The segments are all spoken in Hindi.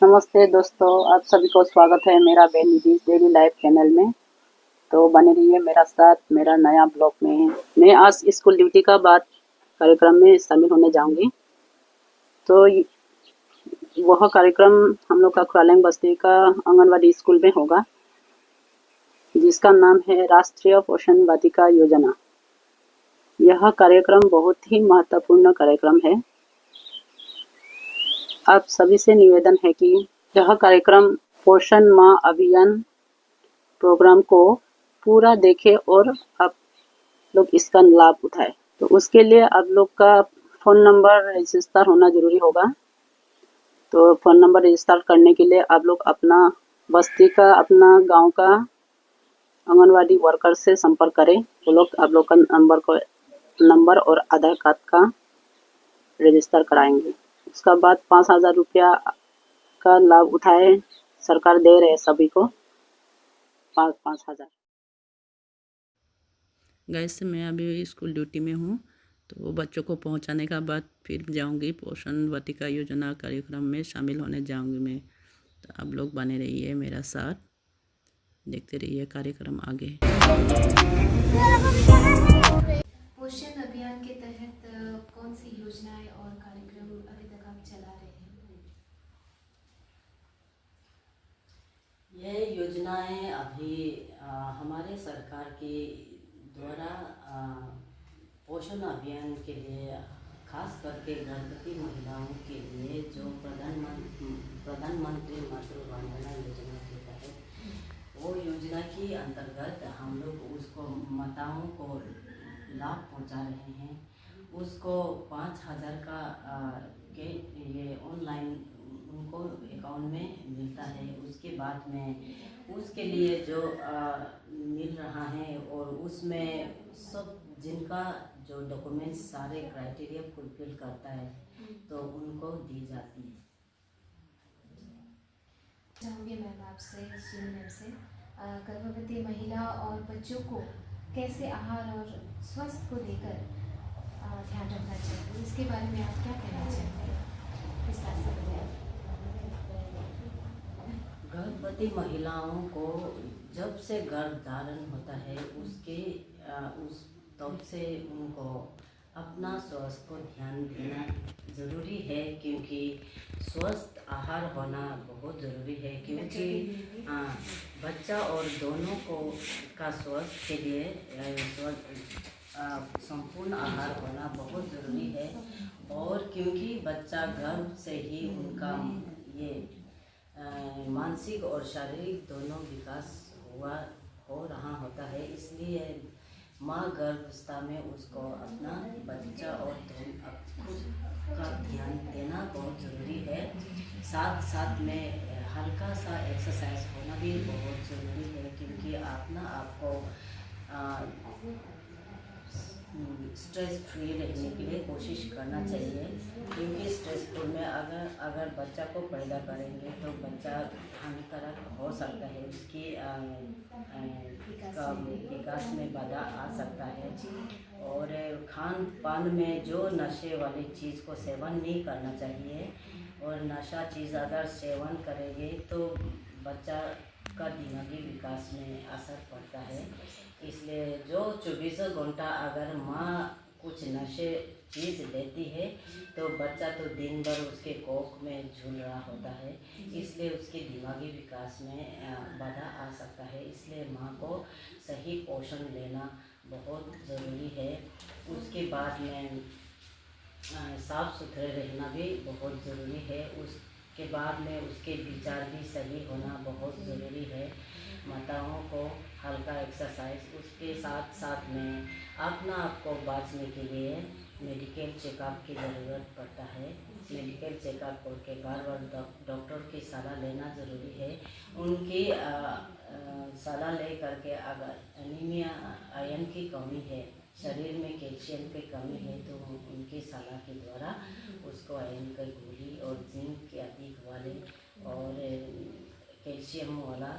नमस्ते दोस्तों, आप सभी को स्वागत है मेरा बेनिधि डेली लाइफ चैनल में। तो बने रहिए मेरा साथ मेरा नया ब्लॉग में। मैं आज स्कूल ड्यूटी का बाद कार्यक्रम में शामिल होने जाऊंगी। तो वह कार्यक्रम हम लोग का खुरालेंग बस्ती का आंगनवाड़ी स्कूल में होगा, जिसका नाम है राष्ट्रीय पोषण वाटिका योजना। यह कार्यक्रम बहुत ही महत्वपूर्ण कार्यक्रम है। आप सभी से निवेदन है कि यह कार्यक्रम पोषण माह अभियान प्रोग्राम को पूरा देखें और आप लोग इसका लाभ उठाएं। तो उसके लिए आप लोग का फ़ोन नंबर रजिस्टर होना ज़रूरी होगा। तो फ़ोन नंबर रजिस्टर करने के लिए आप लोग अपना बस्ती का अपना गांव का आंगनवाड़ी वर्कर से संपर्क करें। वो लोग आप लोग का नंबर और आधार कार्ड का रजिस्टर कराएंगे। उसका बाद 5,000 रुपया का लाभ उठाए सरकार दे रहे सभी को 5,000। गैस से मैं अभी स्कूल ड्यूटी में हूँ, तो बच्चों को पहुँचाने का बाद फिर जाऊँगी पोषण वाटिका योजना कार्यक्रम में शामिल होने जाऊँगी मैं। तो आप लोग बने रहिए मेरा साथ, देखते रहिए कार्यक्रम आगे। पोषण अभियान के तहत कौन सी योजनाएं और कार्यक्रम अभी तक आप चला रहे हैं? ये योजनाएं अभी हमारे सरकार के द्वारा पोषण अभियान के लिए खास करके गर्भवती महिलाओं के लिए जो प्रधानमंत्री मातृ वंदना योजना के तहत वो योजना के अंतर्गत हम लोग उसको माताओं को लाभ पहुंचा रहे हैं। उसको 5,000 का के ये ऑनलाइन उनको अकाउंट में मिलता है। उसके बाद में उसके लिए जो मिल रहा है और उसमें सब जिनका जो डॉक्यूमेंट्स सारे क्राइटेरिया फुलफिल करता है तो उनको दी जाती है। चाहूँगी मैम आपसे मैम से गर्भवती महिला और बच्चों को कैसे आहार और स्वास्थ्य को लेकर ध्यान रखना चाहिए, इसके बारे में आप क्या कहना चाहते हैं? विस्तार से बताइए। गर्भवती महिलाओं को जब से गर्भ धारण होता है उस तब से उनको अपना स्वास्थ्य को ध्यान देना ज़रूरी है, क्योंकि स्वस्थ आहार होना बहुत ज़रूरी है। क्योंकि बच्चा और दोनों को का स्वास्थ्य के लिए संपूर्ण आहार होना बहुत ज़रूरी है। और क्योंकि बच्चा गर्भ से ही उनका ये मानसिक और शारीरिक दोनों विकास हो रहा होता है, इसलिए माँ गर्भावस्था में उसको अपना बच्चा और खुद का ध्यान देना बहुत ज़रूरी है। साथ साथ में हल्का सा एक्सरसाइज होना भी बहुत ज़रूरी है, क्योंकि आपको स्ट्रेस फ्री रहने के लिए कोशिश करना चाहिए। क्योंकि स्ट्रेसफुल में अगर बच्चा को पैदा करेंगे तो बच्चा हानिकारक हो सकता है, उसकी विकास में बाधा आ सकता है। और खान पान में जो नशे वाली चीज़ को सेवन नहीं करना चाहिए, और नशा चीज़ अगर सेवन करेंगे तो बच्चा का दिमागी विकास में असर पड़ता है। इसलिए जो 24 घंटा अगर माँ कुछ नशे चीज़ लेती है तो बच्चा तो दिन भर उसके कोख में झूल रहा होता है, इसलिए उसके दिमागी विकास में बाधा आ सकता है। इसलिए माँ को सही पोषण लेना बहुत ज़रूरी है। उसके बाद में साफ़ सुथरे रहना भी बहुत ज़रूरी है। उसके बाद में उसके विचार भी सही होना बहुत ज़रूरी है। माताओं को हल्का एक्सरसाइज, उसके साथ साथ में अपना आप को बचाने के लिए मेडिकल चेकअप की ज़रूरत पड़ता है। मेडिकल चेकअप करके बार डॉक्टर की सलाह लेना ज़रूरी है। उनकी सलाह ले करके अगर एनीमिया आयरन की कमी है, शरीर में कैल्शियम की कमी है, तो उनकी सलाह के द्वारा उसको आयरन की गोली और जिंक के अधिक वाले और कैल्शियम वाला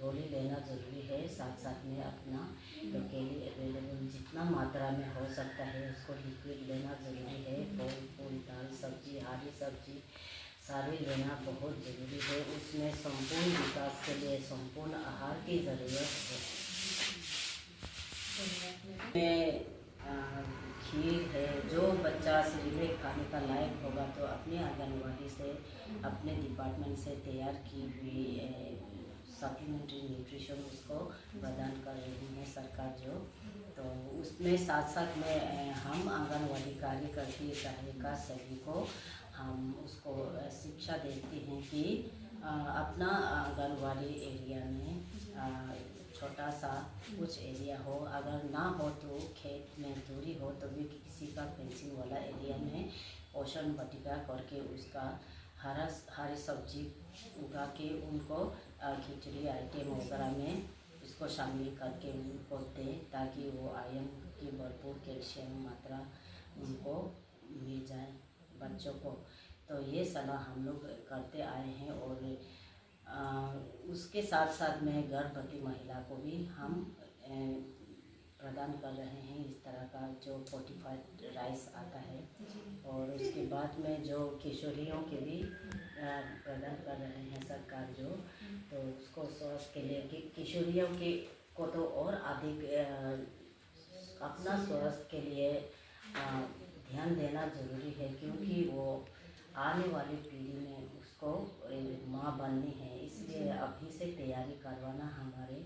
गोली लेना ज़रूरी है। साथ साथ में अपना लोकली अवेलेबल जितना मात्रा में हो सकता है उसको लिक्विड लेना ज़रूरी है। फल फूल दाल सब्जी हरी सब्जी शामिल लेना बहुत ज़रूरी है। उसमें संपूर्ण विकास के लिए संपूर्ण आहार की ज़रूरत है। में खीर है, जो बच्चा सीधे खाने का लायक होगा तो अपने आंगनबाड़ी से, अपने डिपार्टमेंट से तैयार की हुई सप्लीमेंट्री न्यूट्रिशन उसको प्रदान कर रही है सरकार जो। तो उसमें साथ साथ में हम आंगनबाड़ी कार्यकर्ती सहायिका सभी को हम उसको शिक्षा देते हैं कि अपना आंगनबाड़ी एरिया में छोटा सा कुछ एरिया हो, अगर ना हो तो खेत में दूरी हो तो भी किसी का फेंसिंग वाला एरिया में पोषण वाटिका करके उसका हरी सब्जी उगा के उनको खिचड़ी आइटम वगैरह में उसको शामिल करके उनको दें, ताकि वो आयरन की भरपूर कैल्शियम मात्रा उनको मिल जाए बच्चों को। तो ये सलाह हम लोग करते आए हैं। और उसके साथ साथ में गर्भवती महिला को भी हम प्रदान कर रहे हैं इस तरह का जो फोर्टिफाइड राइस आता है। और उसके बाद में जो किशोरियों के भी प्रदान कर रहे हैं सरकार जो, तो उसको स्वास्थ्य के लिए कि किशोरियों के को तो और अधिक अपना स्वास्थ्य के लिए ध्यान देना ज़रूरी है, क्योंकि वो आने वाली पीढ़ी में उसको माँ बननी है। इसलिए अभी से तैयारी करवाना हमारे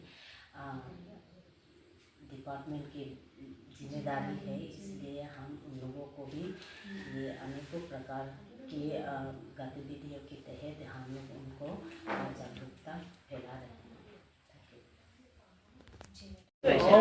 डिपार्टमेंट की जिम्मेदारी है। इसलिए हम उन लोगों को भी ये अनेकों प्रकार की गतिविधियों के तहत हम लोग उनको जागरूकता फैला रहे हैं। देखिए